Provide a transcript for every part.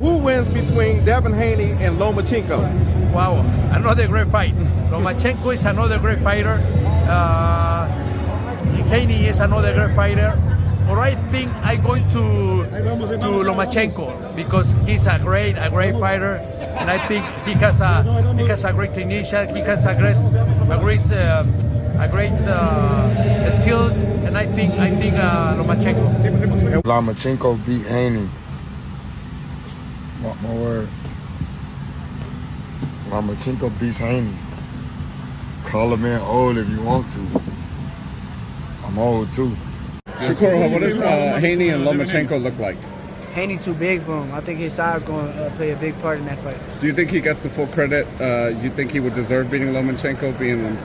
Who wins between Devin Haney and Lomachenko? Wow, another great fight. Lomachenko is another great fighter. Haney is another great fighter. But I think I'm going to Lomachenko because he's a great fighter, and I think he has a great technician. He has a great skills, and I think Lomachenko. Lomachenko beat Haney. Mark my word. Lomachenko beats Haney. Call a man old if you want to. I'm old too. Shakura, what does Haney and Lomachenko look like? Haney too big for him. I think his size going to play a big part in that fight. Do you think he gets the full credit? You think he would deserve beating Lomachenko, being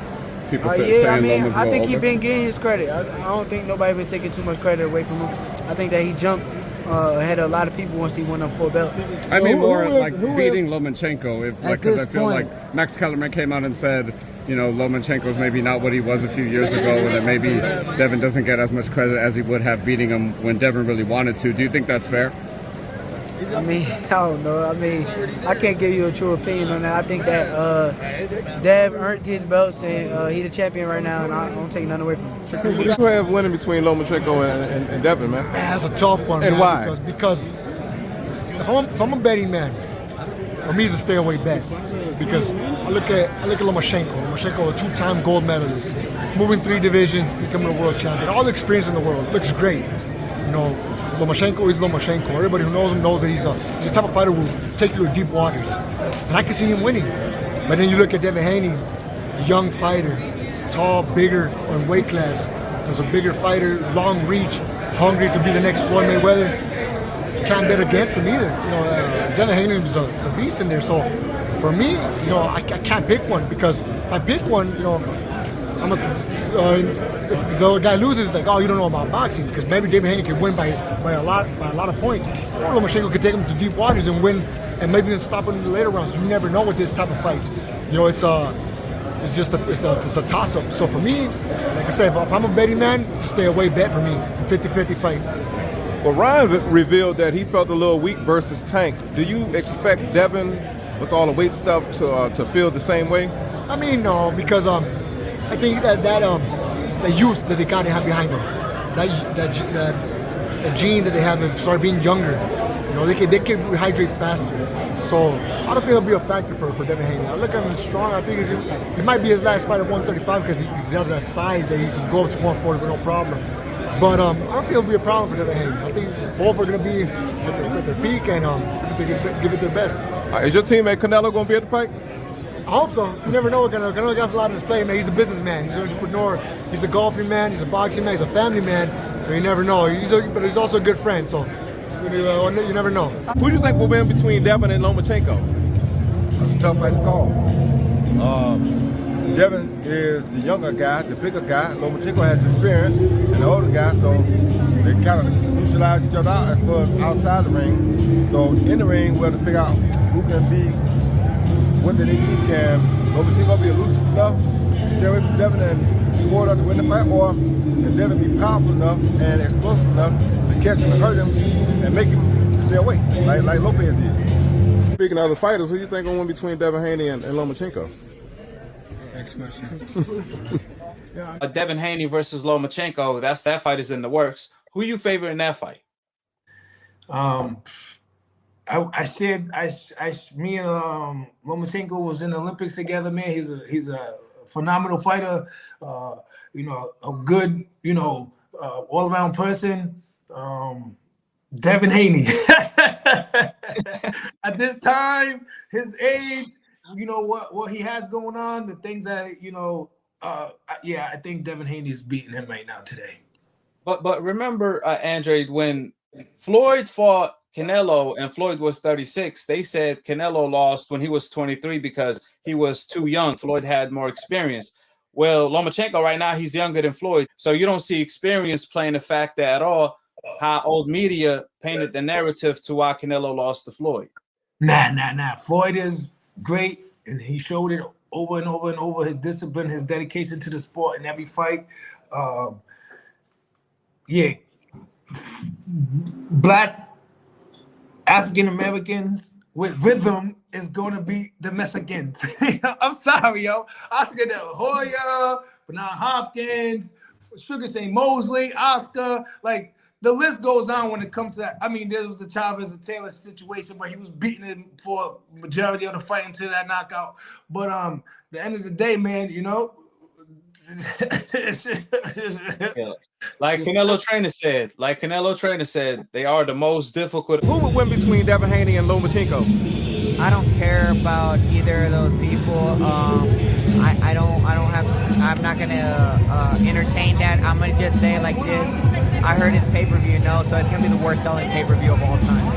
people saying Loma's I think older? he's been getting his credit. I don't think nobody been taking too much credit away from him. I think that he jumped ahead of a lot of people once he won them 4 belts. I mean, more like beating Lomachenko, because I feel like Max Kellerman came out and said, you know, Lomachenko's maybe not what he was a few years ago, and that maybe Devin doesn't get as much credit as he would have beating him when Devin really wanted to. Do you think that's fair? I mean, I don't know. I mean, I can't give you a true opinion on that. I think that Dev earned his belts, and he's the champion right now, and I don't take nothing away from him. Who do you have winning between Lomachenko and Devin, man? That's a tough one, and man, why? Because if I'm a betting man, for me it's a stay away bet. Because I look at Lomachenko. Lomachenko, a 2-time gold medalist, moving 3 divisions, becoming a world champion. All the experience in the world, looks great. You know, Lomachenko is Lomachenko. Everybody who knows him knows that he's the type of fighter who will take you to deep waters. And I can see him winning. But then you look at Devin Haney, a young fighter, tall, bigger, in weight class. He's a bigger fighter, long reach, hungry to be the next Floyd Mayweather. You can't bet against him either. You know, Devin Haney is a beast in there. So for me, you know, I can't pick one, because if I pick one, you know, I must. If the guy loses, like, oh, you don't know about boxing, because maybe Devin Haney can win by a lot of points. Or Lomachenko could take him to deep waters and win, and maybe even stop him in the later rounds. You never know with this type of fights. You know, it's a toss-up. So for me, like I said, if I'm a betting man, it's a stay away bet for me. 50-50 fight. Well, Ryan revealed that he felt a little weak versus Tank. Do you expect Devin, with all the weight stuff, to feel the same way? I mean, no, because I think that the youth that they got to have behind them, that gene that they have of start being younger, you know, they can rehydrate faster. So I don't think it'll be a factor for Devin Haney. I look at him strong. I think it might be his last fight at 135 because he has that size that he can go up to 140 with no problem. But I don't think it'll be a problem for Devin Haney. I think both are going to be at their peak and give it their best. Is your teammate Canelo going to be at the fight? I hope so. You never know. Canelo got a lot on his plate, man. He's a businessman. He's an entrepreneur. He's a golfing man. He's a boxing man. He's a family man. So you never know. But he's also a good friend. So you never know. Who do you think will win between Devin and Lomachenko? That's a tough fight to call. Devin is the younger guy, the bigger guy. Lomachenko has the experience and the older guy, so they kind of neutralize each other out as far as outside the ring. So in the ring, we'll have to figure out who can be what they think can. Lomachenko be elusive enough to stay away from Devin and score enough to win the fight, or can Devin be powerful enough and explosive enough to catch him and hurt him and make him stay away, like Lopez did. Speaking of the fighters, who do you think will win between Devin Haney and Lomachenko? Next question. Devin Haney versus Lomachenko, that fight is in the works. Who you favor in that fight? Me and Lomachenko was in the Olympics together, man. He's a phenomenal fighter, you know, a good, you know, all-around person. Devin Haney. At this time, his age, you know, what he has going on, the things that, you know, yeah, I think Devin Haney is beating him right now today. But remember, Andre, when Floyd fought Canelo and Floyd was 36, they said Canelo lost when he was 23 because he was too young. Floyd had more experience. Well, Lomachenko right now, he's younger than Floyd. So you don't see experience playing a factor at all, how old media painted the narrative to why Canelo lost to Floyd. Nah. Floyd is great, and he showed it over and over and over, his discipline, his dedication to the sport in every fight. Yeah. Black African Americans with rhythm is going to beat the Mexicans. I'm sorry, yo. Oscar De La Hoya, Bernard Hopkins, Sugar Ray Mosley, Oscar, like the list goes on when it comes to that. I mean, there was the Chavez and Taylor situation, but he was beating him for majority of the fight until that knockout. But the end of the day, man, you know. Yeah. Like Canelo Trainer said, they are the most difficult. Who would win between Devin Haney and Lomachenko? I don't care about either of those people. I'm not gonna entertain that. I'm gonna just say it like this. I heard his pay-per-view, so it's gonna be the worst selling pay-per-view of all time.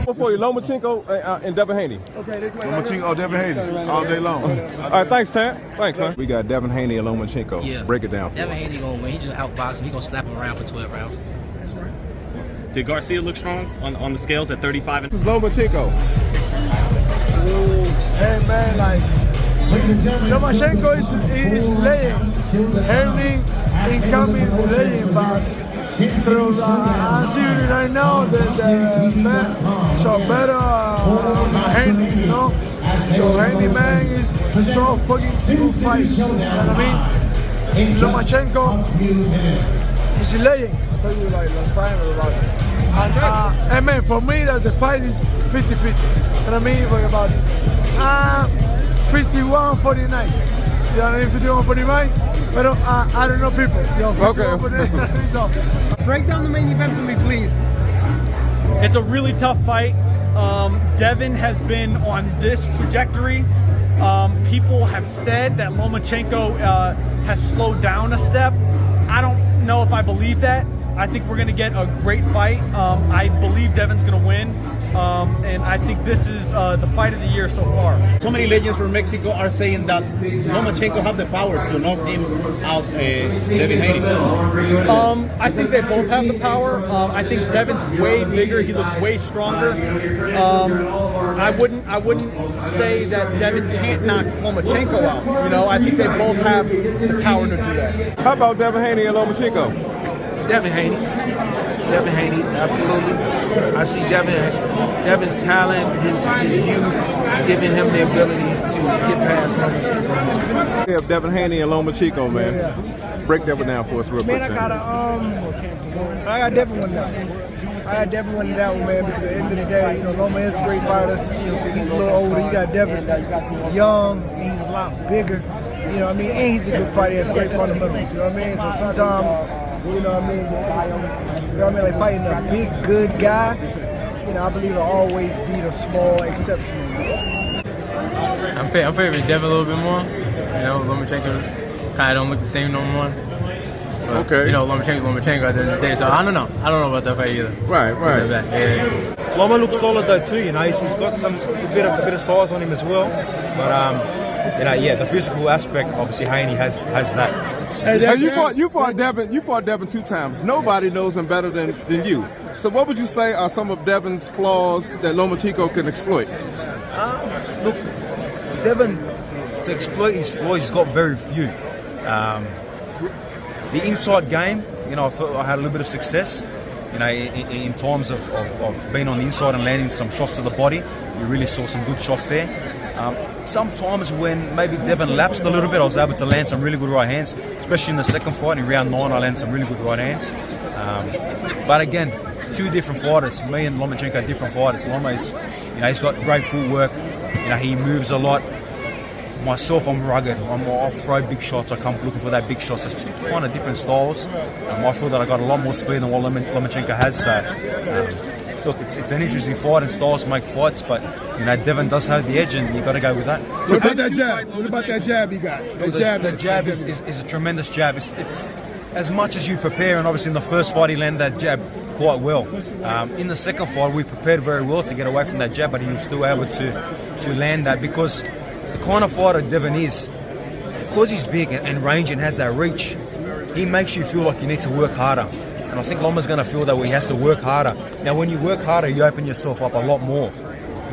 For you, Lomachenko and Devin Haney. Okay, this way. Lomachenko, Devin Haney, all day long. All right, thanks, Tam. Thanks, man. We got Devin Haney and Lomachenko. Yeah. Break it down. Devin Haney gonna win. He just outboxed him. He gonna slap him around for 12 rounds. That's right. Did Garcia look strong on the scales at 35? This is Lomachenko. Hey man, like Lomachenko is laying. Haney incoming laying, but through I'm seeing right now that so better Haney, So Haney man is so fucking good fight. You know what I mean? Lomachenko is laying. I tell you like last time about it. And man, for me that the fight is 50-50. You know what I mean? But about 51-49. You know what I mean? 51-49. But I don't know people. Okay. Break down the main event for me, please. It's a really tough fight. Devin has been on this trajectory. People have said that Lomachenko has slowed down a step. I don't know if I believe that. I think we're going to get a great fight. I believe Devin's going to win. And I think this is the fight of the year so far. So many legends from Mexico are saying that Lomachenko have the power to knock him out, Devin Haney. I think they both have the power. I think Devin's way bigger. He looks way stronger. I wouldn't say that Devin can't knock Lomachenko out. I think they both have the power to do that. How about Devin Haney and Lomachenko? Devin Haney, absolutely. I see Devin's talent, his youth, giving him the ability to get past Lomachenko. We have Devin Haney and Lomachenko, man. Yeah. Break that one down for us real quick. Man, I got Devin winning that one. I got Devin winning that one, man, because at the end of the day, Loma is a great fighter. He's a little older. You got Devin young. He's a lot bigger. You know what I mean? And he's a good fighter. He has great fundamentals. You know what I mean? So sometimes, like fighting a big, good guy, I believe it'll always beat a small exception. I'm favoring Devin a little bit more. Lomachenko kind of don't look the same no more. But, okay. Lomachenko's Lomachenko at the end of the day, so I don't know. I don't know about that fight either. Right. Yeah. Loma looks solid though too. He's got a bit of size on him as well. But the physical aspect, obviously Haney has that. And you fought Devin 2 times. Nobody knows him better than you. So what would you say are some of Devin's flaws that Lomachenko can exploit? Look, Devin, to exploit his flaws, he's got very few. The inside game, I felt I had a little bit of success. In times of being on the inside and landing some shots to the body, you really saw some good shots there. Sometimes when maybe Devin lapsed a little bit, I was able to land some really good right hands, especially in the second fight. In round 9, I landed some really good right hands. But again, 2 different fighters. Me and Lomachenko are different fighters. Loma is, he's got great footwork. He moves a lot. Myself, I'm rugged. I throw big shots. I come looking for that big shots. There's 2 kind of different styles. I feel that I got a lot more speed than what Lomachenko has. So, look, it's an interesting fight and styles make fights, but Devin does have the edge, and you got to go with that. What about that jab? What about that jab he got? The jab is a tremendous jab. It's as much as you prepare, and obviously in the first fight he landed that jab quite well. In the second fight we prepared very well to get away from that jab, but he was still able to land that because the kind of fighter Devin is, because he's big and range and has that reach, he makes you feel like you need to work harder. And I think Loma's going to feel that he has to work harder. Now, when you work harder, you open yourself up a lot more.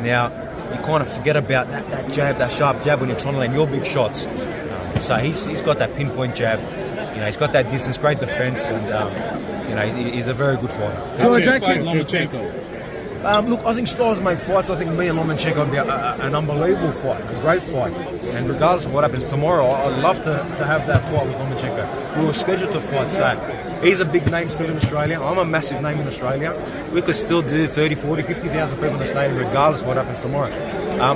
Now, you kind of forget about that jab, that sharp jab when you're trying to land your big shots. So he's got that pinpoint jab. He's got that distance, great defense, and he's a very good fighter. George, Lomachenko. Look, I think styles make fights. I think me and Lomachenko will be an unbelievable fight, a great fight. And regardless of what happens tomorrow, I'd love to have that fight with Lomachenko. We were scheduled to fight, so he's a big name still in Australia. I'm a massive name in Australia. We could still do 30, 40, 50,000 people in the stadium regardless of what happens tomorrow.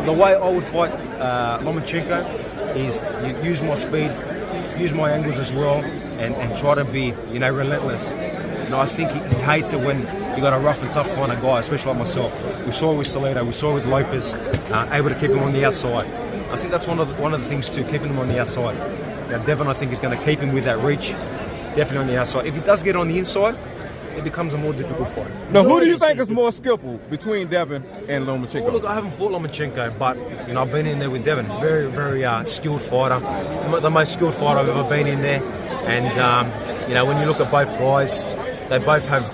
The way I would fight Lomachenko is use my speed, use my angles as well, and try to be, relentless. I think he hates it when you got a rough and tough kind of guy, especially like myself. We saw it with Salido, we saw it with Lopez, able to keep him on the outside. I think that's one of the things too, keeping him on the outside. Now, Devin, I think, is going to keep him with that reach, definitely on the outside. If he does get on the inside, it becomes a more difficult fight. Now, who do you think is more skillful between Devin and Lomachenko? Well, look, I haven't fought Lomachenko, but I've been in there with Devin. Very, very skilled fighter, the most skilled fighter I've ever been in there. And when you look at both guys, they both have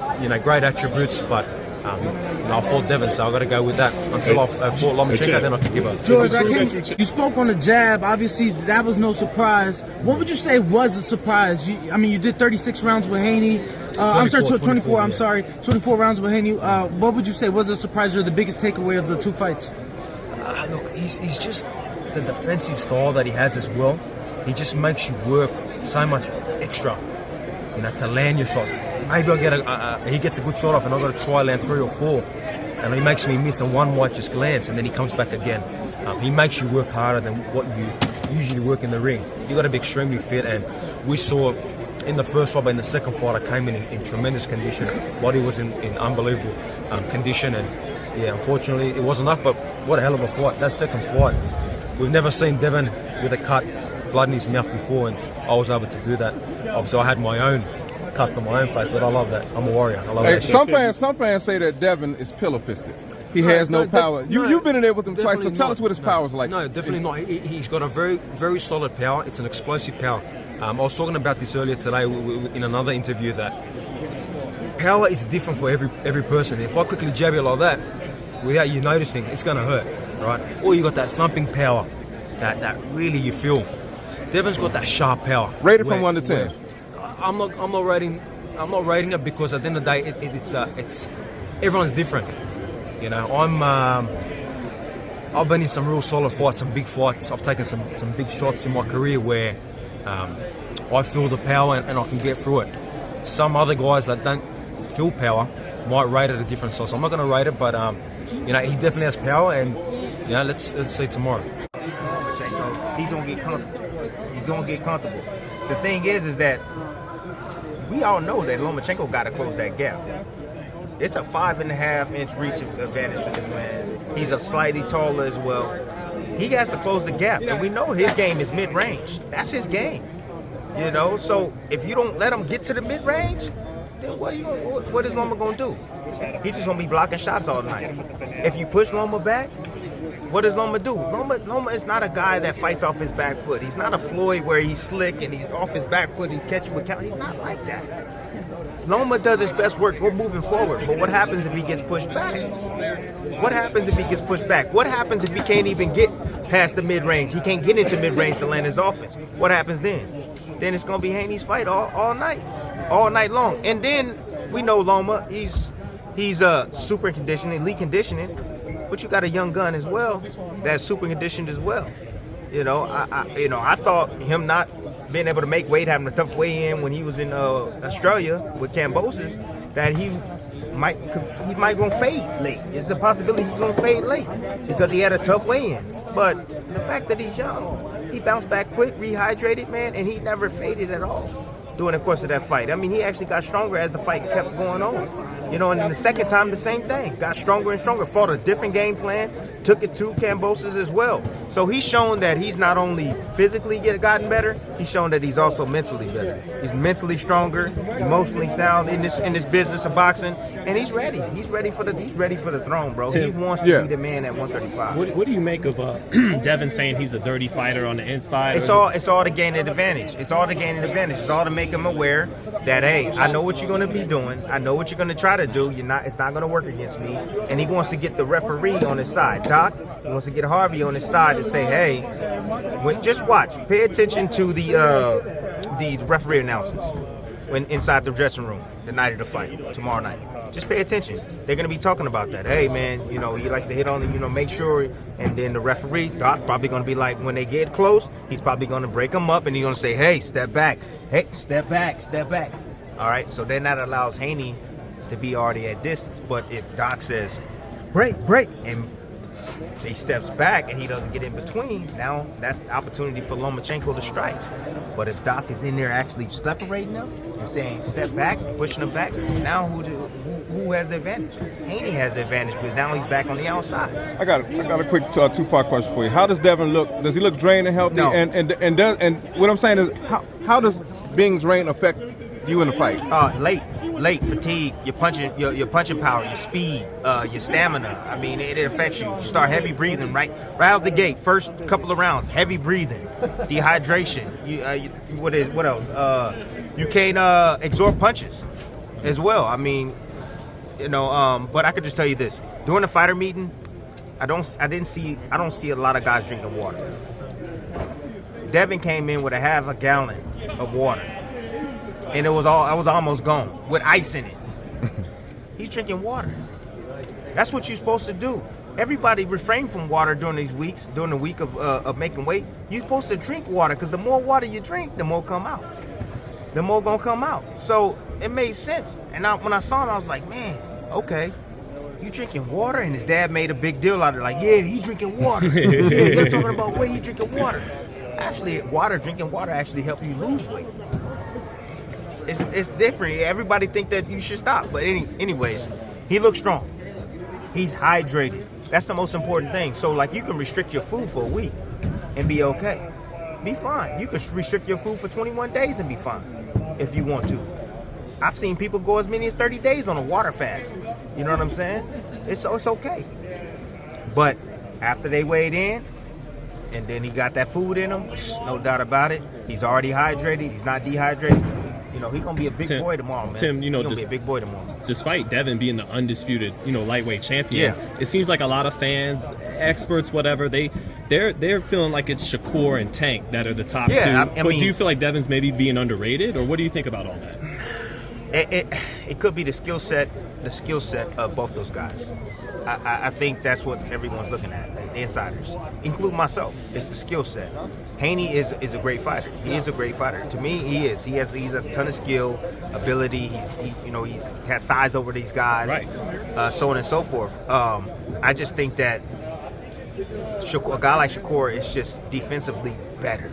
great attributes, but I fought Devin, so I've got to go with that. Until I fought Lomachenko, then I'll give up. George, you spoke on the jab. Obviously, that was no surprise. What would you say was the surprise? You did 36 rounds with Haney. 24. I'm sorry, 24 rounds with Haney. What would you say was the surprise or the biggest takeaway of the two fights? Look, he's just the defensive style that he has as well. He just makes you work so much extra, to land your shots. Maybe he gets a good shot off and I've got to try land 3 or 4. And he makes me miss and one might just glance and then he comes back again. He makes you work harder than what you usually work in the ring. You got to be extremely fit, and we saw in the first fight, but in the second fight I came in tremendous condition. Body was in unbelievable condition, and unfortunately it wasn't enough, but what a hell of a fight. That second fight, we've never seen Devin with a cut, blood in his mouth before, and I was able to do that. Obviously I had my own cuts on my own face, but I love that. I'm a warrior. I love that. Some fans say that Devin is pillow fisted. He has no power. You've been in there with him twice, so tell us what his power is like. No, definitely not. He's got a very, very solid power. It's an explosive power. I was talking about this earlier today in another interview, that power is different for every person. If I quickly jab you like that, without you noticing, it's going to hurt, right? Or you got that thumping power that really you feel. Devin's got that sharp power. Rate it from 1 to 10. I'm not rating it because at the end of the day, it's everyone's different. I've been in some real solid fights, some big fights. I've taken some big shots in my career where I feel the power and I can get through it. Some other guys that don't feel power might rate it a different size. So I'm not going to rate it, but he definitely has power, and let's see tomorrow. He's gonna get comfortable. The thing is that we all know that Lomachenko got to close that gap. It's a 5.5-inch reach advantage for this man. He's a slightly taller as well. He has to close the gap, and we know his game is mid-range. That's his game, So if you don't let him get to the mid-range, then what is Loma gonna do? He's just gonna be blocking shots all night. If you push Loma back, what does Loma do? Loma is not a guy that fights off his back foot. He's not a Floyd where he's slick and he's off his back foot, he's catching with count. He's not like that. Loma does his best work. We're moving forward. But what happens if he gets pushed back? What happens if he gets pushed back? What happens if he can't even get past the mid-range? He can't get into mid-range to land his offense. What happens then? Then it's going to be Haney's fight all night long. And then we know Loma, he's super conditioning, elite conditioning, but you got a young gun as well that's super conditioned as well. I thought him not being able to make weight, having a tough weigh-in when he was in Australia with Cambosis, that he might gonna fade late. It's a possibility he's gonna fade late because he had a tough weigh-in. But the fact that he's young, he bounced back quick, rehydrated, man, and he never faded at all during the course of that fight. I mean, he actually got stronger as the fight kept going on. And then the second time, the same thing. Got stronger and stronger, fought a different game plan, took it to Cambosis as well. So he's shown that he's not only physically gotten better, he's shown that he's also mentally better. He's mentally stronger, emotionally sound in this business of boxing, and he's ready. He's ready for the throne, bro. Tim, he wants to be the man at 135. What do you make of Devin saying he's a dirty fighter on the inside? It's all to gain an advantage. It's all to make him aware that, hey, I know what you're going to be doing. I know what you're going to try to do. It's not going to work against me. And he wants to get the referee on his side. Doc, he wants to get Harvey on his side and say, hey, just watch. Pay attention to the referee announcements when inside the dressing room the night of the fight, tomorrow night. Just pay attention. They're going to be talking about that. Hey, man, you know, he likes to hit on it, you know, make sure. And then the referee, Doc, probably going to be like, when they get close, he's probably going to break them up and he's going to say, hey, step back. Hey, step back, step back. All right, so then that allows Haney to be already at distance. But if Doc says, break, and he steps back and he doesn't get in between, now that's the opportunity for Lomachenko to strike. But if Doc is in there actually separating them and saying step back and pushing them back, now who has the advantage? Haney has the advantage because now he's back on the outside. I got a quick two-part question for you. How does Devin look? Does he look drained and healthy? No. And what I'm saying is, how does being drained affect you in the fight? Late fatigue, your punching power, your speed, your stamina. I mean, it affects you. You start heavy breathing right out the gate. First couple of rounds, heavy breathing, dehydration. What else? You can't absorb punches as well. I mean, you know. But I could just tell you this: during the fighter meeting, I don't see a lot of guys drinking water. Devin came in with a half a gallon of water. And I was almost gone with ice in it. He's drinking water. That's what you're supposed to do. Everybody refrain from water during these weeks, during the week of making weight. You're supposed to drink water because the more water you drink, the more come out. The more gonna come out. So it made sense. And when I saw him, I was like, man, okay. You drinking water? And his dad made a big deal out of it. Like, yeah, he drinking water. Yeah, they're talking about weight, he drinking water. Actually, drinking water actually helps you lose weight. It's different. Everybody think that you should stop. But anyways, he looks strong. He's hydrated. That's the most important thing. So, like, you can restrict your food for a week and be okay. Be fine. You can restrict your food for 21 days and be fine if you want to. I've seen people go as many as 30 days on a water fast. You know what I'm saying? It's okay. But after they weighed in, and then he got that food in him, no doubt about it. He's already hydrated. He's not dehydrated. You know, he's going to be a big boy tomorrow, man. Tim, you know, he's going to be a big boy tomorrow. Despite Devin being the undisputed, lightweight champion, it seems like a lot of fans, experts, whatever, they're feeling like it's Shakur and Tank that are the top two. I mean, do you feel like Devin's maybe being underrated, or what do you think about all that? It could be the skill set of both those guys. I think that's what everyone's looking at, the insiders, including myself. It's the skill set. Haney is a great fighter. He is a great fighter. To me, he is. He's a ton of skill, ability. He has size over these guys, right? So on and so forth. I just think that a guy like Shakur is just defensively better.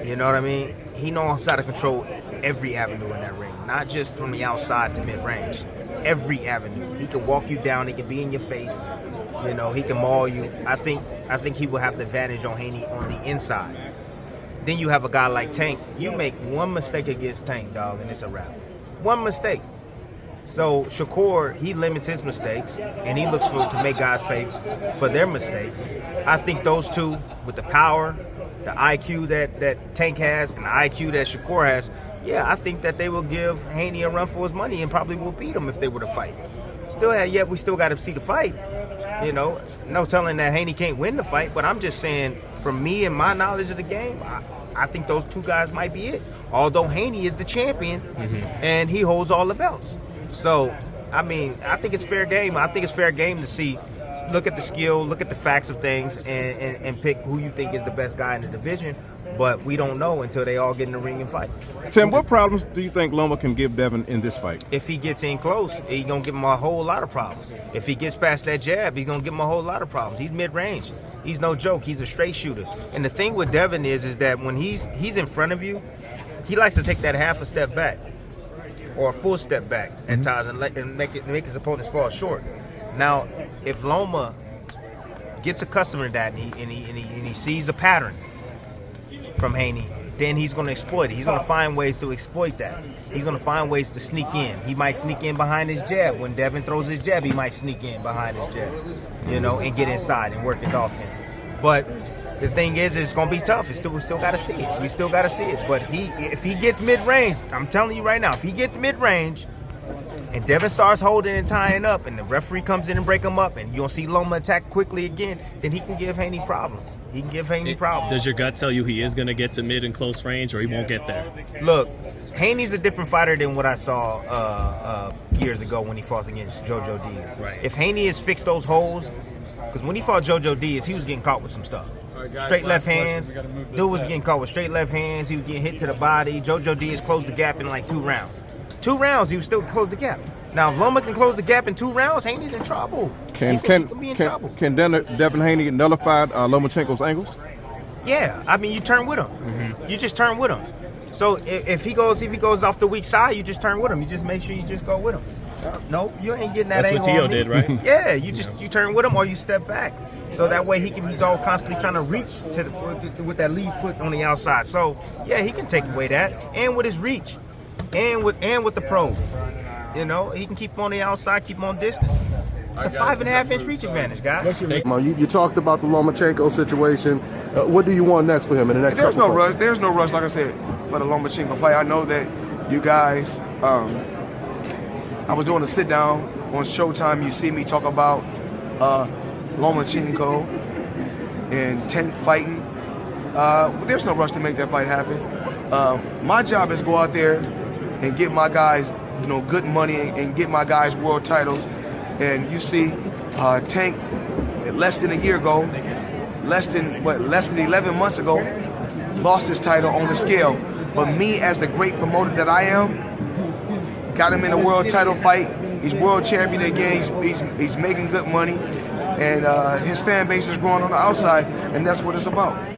You know what I mean? He knows how to control every avenue in that ring, not just from the outside to mid-range. Every avenue. He can walk you down. He can be in your face. You know, he can maul you. I think he will have the advantage on Haney on the inside. Then you have a guy like Tank. You make one mistake against Tank, dog, and it's a wrap. One mistake. So Shakur, he limits his mistakes, and he looks to make guys pay for their mistakes. I think those two, with the power, the IQ that Tank has, and the IQ that Shakur has, I think that they will give Haney a run for his money and probably will beat him if they were to fight. We still got to see the fight. You know, no telling that Haney can't win the fight, but I'm just saying, from me and my knowledge of the game, I think those two guys might be it. Although Haney is the champion, and he holds all the belts. So, I mean, I think it's fair game. I think it's fair game to look at the skill, look at the facts of things, and pick who you think is the best guy in the division. But we don't know until they all get in the ring and fight. Tim, what problems do you think Loma can give Devin in this fight? If he gets in close, he's going to give him a whole lot of problems. If he gets past that jab, he's going to give him a whole lot of problems. He's mid-range. He's no joke. He's a straight shooter. And the thing with Devin is that when he's in front of you, he likes to take that half a step back or a full step back at times and make his opponents fall short. Now, if Loma gets accustomed to that and he sees a pattern from Haney, then he's going to exploit it. He's going to find ways to exploit that. He's going to find ways to sneak in. He might sneak in behind his jab. When Devin throws his jab, he might sneak in behind his jab, and get inside and work his offense. But the thing is, it's going to be tough. We still got to see it. We still got to see it. But if he gets mid-range, I'm telling you right now, if he gets mid-range and Devin starts holding and tying up, and the referee comes in and break him up, and you'll see Loma attack quickly again, then he can give Haney problems. Does your gut tell you he is going to get to mid and close range, or he won't get there? Look, Haney's a different fighter than what I saw years ago when he fought against JoJo Diaz. Right. If Haney has fixed those holes, because when he fought JoJo Diaz, he was getting caught with some stuff. Straight left hands. Dude was getting caught with straight left hands. He was getting hit to the body. JoJo Diaz closed the gap in like 2 rounds. 2 rounds, he was still close the gap. Now, if Loma can close the gap in 2 rounds, Haney's in trouble. He can be in trouble. Can Devin Haney nullify Lomachenko's angles? Yeah, I mean, you turn with him. You just turn with him. So if he goes off the weak side, you just turn with him. You just make sure you just go with him. No, you ain't getting that angle. That's what Tio did, right? Yeah, you turn with him or you step back. So that way he's all constantly trying to reach to the foot with that lead foot on the outside. So yeah, he can take away that, and with his reach, and with the probe. You know, he can keep on the outside, keep him on distance. It's a 5.5 inch reach advantage, guys. You talked about the Lomachenko situation. What do you want next for him in the next? There's no rush. There's no rush, like I said, for the Lomachenko fight. I know that you guys. I was doing a sit down on Showtime. You see me talk about Lomachenko and Tank fighting. There's no rush to make that fight happen. My job is go out there and get my guys, good money and get my guys world titles. And you see, Tank, less than a year ago, less than 11 months ago, lost his title on the scale. But me, as the great promoter that I am, got him in a world title fight. He's world champion again. He's making good money, and his fan base is growing on the outside, and that's what it's about.